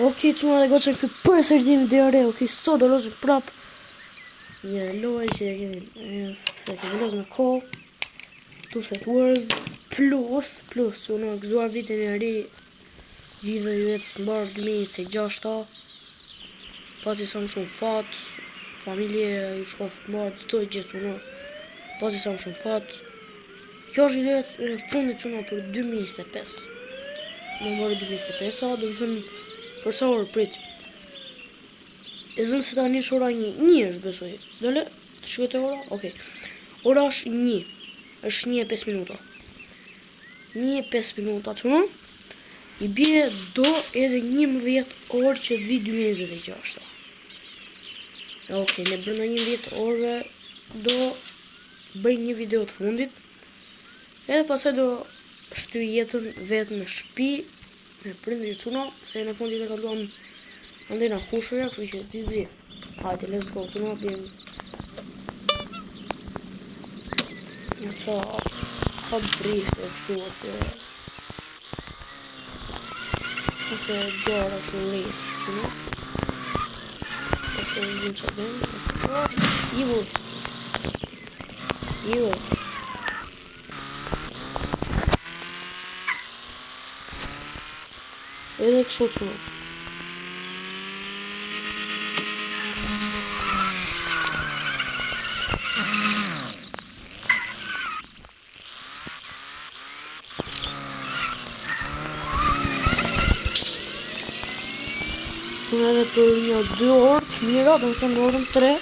Okej, çuna dhe gocën këtë për sëritin video re. Okej, sot do lozim prap një lojë që se kemi lozë me ko Two Set Wars plus që në gëzuar vitin e ri gjithë ju jetës në barë 2026 pasi sa më shumë fat familje ju shkof të marë të dojë gjithë që në pasi sa më shumë fat kjo është ideja e fundit që në për 2025 në marë 2025 do më thënë për sa orë prit. E zëmë se tani është ora 1 është besoj. Dole, të shkojtë e ora? Okej. Ora është 1. është 1:05 minuta. 1:05 minuta që në? I bje do edhe 11 orë që të vi 2026. Okej, ne brënda 11 orëve do bëj një video të fundit. Edhe pasaj do shty jetën vetë në shpi me prindri Cuna, se në fundit e kaluam andena kushëve, kështu që GG. Hajde, let's go, Cuna, bim. Një qa hap brishte, kështu, ose gara shumë lisë, Cuna. Ose zdim qa bim. Ivo. Edhe kështu që në. Që në edhe për një 2 orë të mira, dhe në të në orën 3,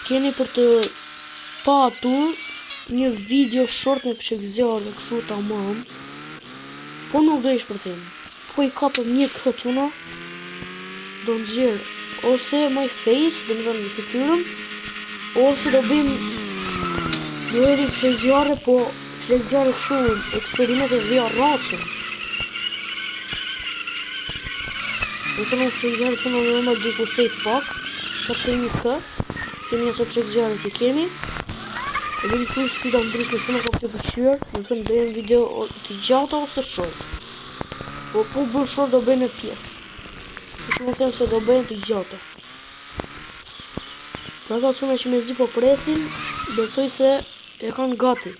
keni për të patur një video short me fshekëzjarë dhe kështu ta mam, po nuk do ish për themi. Po i kapëm një këtë quna, do në gjirë, ose my face, do më dhënë një fityrëm, ose do bëjmë, do edhim fshekëzjarë, po fshekëzjarë këshu eksperimentet dhja racën. Në të në fshekëzjarë quna në nëmër dikur sejt pak, sa që një këtë, kemi një që fshekëzjarë të kemi, do bëjmë shumë si da ndryshme quna ka këtë përqyër, në të në bëjmë video të gjata ose short. Po bërë short do bëjnë në pjesë. Kështë më them se do bëjnë të gjata. Në ata quna që me zi po presin, besoj se e kanë gati.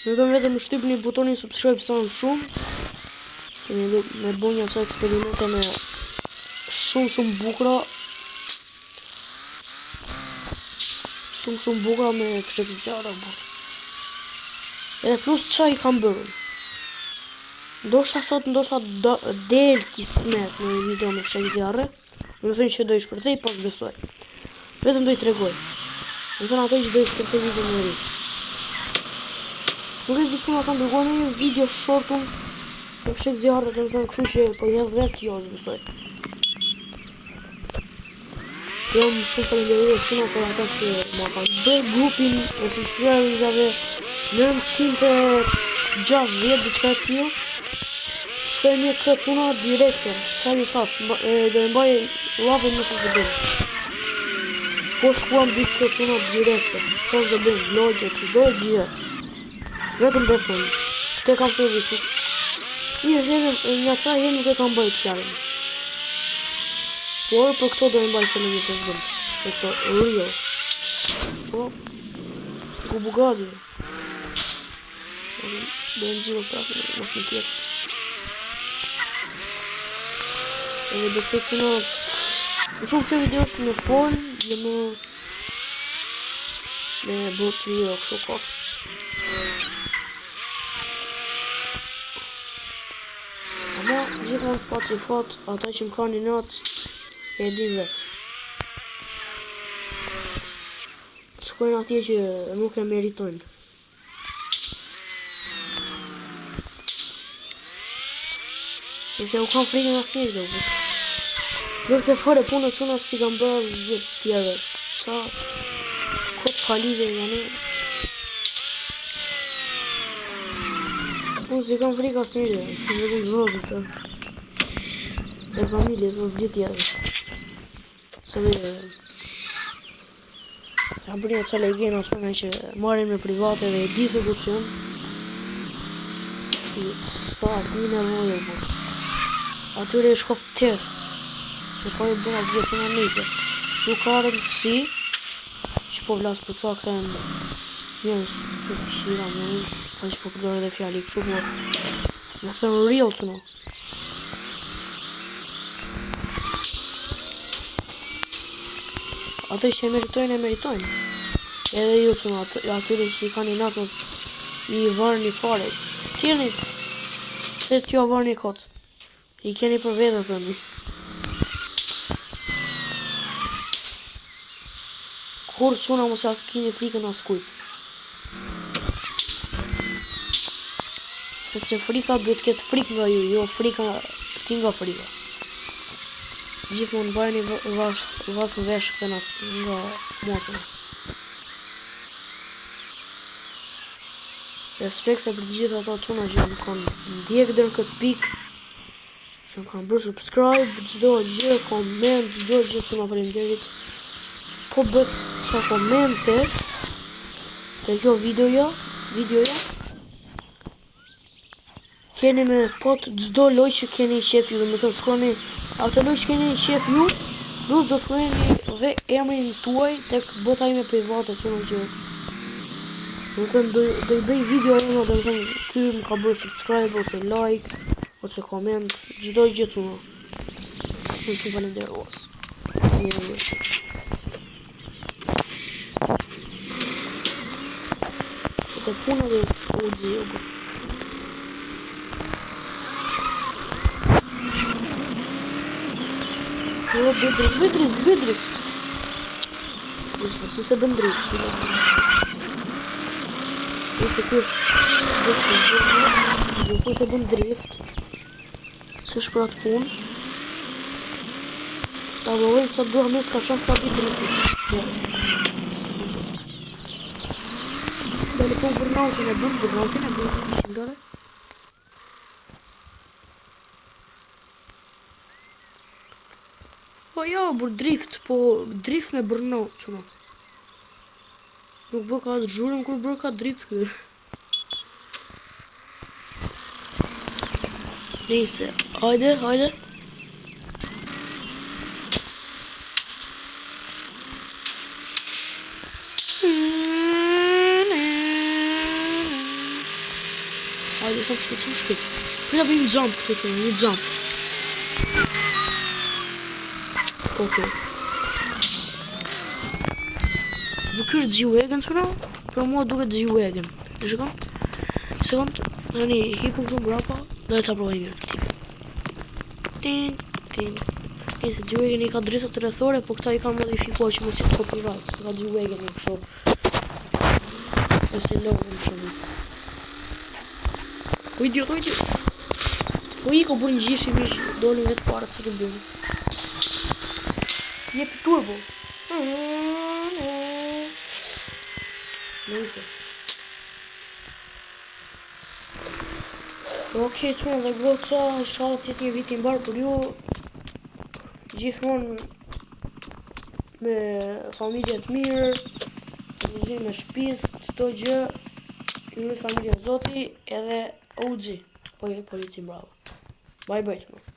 Në të vetëm më shtyp një butonin subscribe sa në shumë. Kemi me bo një qa eksperimente me shumë bukra. Shumë bukra me fshekëzjarë. Edhe plus qa i kam bërën. Ndoshta sot ndoshta del kismet në një video me fshekëzjarre. Më thënë që do i shpërthej, pas besoj. Vetëm do i tregoj. Më thënë ato që do i shpërthej video në ri. Nuk e disu nga kanë dërguar në një video shortun me fshekëzjarre, dhe më thënë kështu që po jedh vetë jo, besoj. Jam shumë falenderues quna për ata që ma kanë bërë grupin e subscribersave 960 diçka e tillë. Shkoj një këtë quna direkte, qa një thash, do e mbaj lavën nëse zë bëjmë. Po shkuam dy këtë quna direkte, qa zë bëjmë, logje, që dojë gjë. Vetëm besoni, këtë kam sëzishme. Një qa jenë nuk e kam bëjt fjarën. Por për këto do e mbaj se në një se zë bëjmë. Për këto real. Po, ku bugadi. Do e më gjiro prapë në makin tjetë. Edhe besoj që në shumë këtë video është në fon dhe me bërë të viro kështu kot. Ama gjitha pa që i fat ata që më ka një natë e di vetë. Shkojnë atje që nuk e meritojnë. Se u kam frikën asë njërë dhe u. Nërse përre punës una si kam bërë zhjët tjere. Qa këtë kalive janë. Unë si kam frikë asë njërë dhe. Në vetëm zotit asë. E familjes asë gjithë tjere. Qa dhe... Jam bërë një qa legena qënë që marim me private dhe e di se ku që jënë. S'ka asë një nevojë e bërë. atyre e shkof test. Se po i bëra gjithë që në njëse. Nuk ka rëndësi që po vlasë për ta kënë njërës për këshira më një. Pa që po përdojë dhe fjali këshu po. Në thëmë real që në. Ate që e meritojnë. Edhe ju që në atyre që i ka një natës i varë një fare. S'keni se t'jo varë një kotë. I keni për vedë thëmi. Kur shuna mos ja keni frikën as kujt. Sepse frika duhet ketë frikë nga ju, jo frika ti nga frika. Gjithmonë bajni vathën vesh këna nga motëna. Respekte për gjithë ato quna që më kanë ndjekë dërë këtë pikë. Që më kanë bërë subscribe, gjdo gjë, koment, gjdo gjë që më faleminderit. Po bët që komentet të kjo videoja keni me pot gjdo loj që keni qef ju, dhe me të shkoni ato loj që keni qef ju, plus do shkruani dhe emrin tuaj tek bota ime private që në që do të thënë do i bëj video ema, do të thënë ky më ka bërë subscribe ose like ose comment, gjdo gjë që në shumë falenderuar. Këtë puna dhe të ugjë. O, bëdrift. Su se bën drift. Nëse kush su se bën drift. Se është për atë punë. Ta vëllojmë sa duha mes ka shaf ka bëj driftit. Dale po burnautin e bën shindore. Po jo, bër drift me burnout qëma. Nuk bërë ka atë zhurëm kur bërë ka drift kërë. Nise, hajde. Hajde sa më shkët. Këta bëjmë jump këtë që një jump. Okej. Nuk është G-Wagon që na, për mua duket G-Wagon. E shikon? Sekund, tani hipëm këtu mbrapa, dhe ta provoj mirë. Tin. Nëse G-Wagon i ka drejtat të rrethore, po këta i kanë modifikuar që mos i copyright. Ka G-Wagon i kështu. Ose logo më shumë. O idiot. O i ka bërë një gjishë i mirë, doli vetë parët se të bëjnë. Jepi turbo. Nëjse. Okej, qënë dhe goca, shala tjetë një vit i mbarë për ju. Gjithmonë me familje të mirë, me shpis, qëto gjë, ju familje zoti edhe OG. Po i polici bravo. Bye.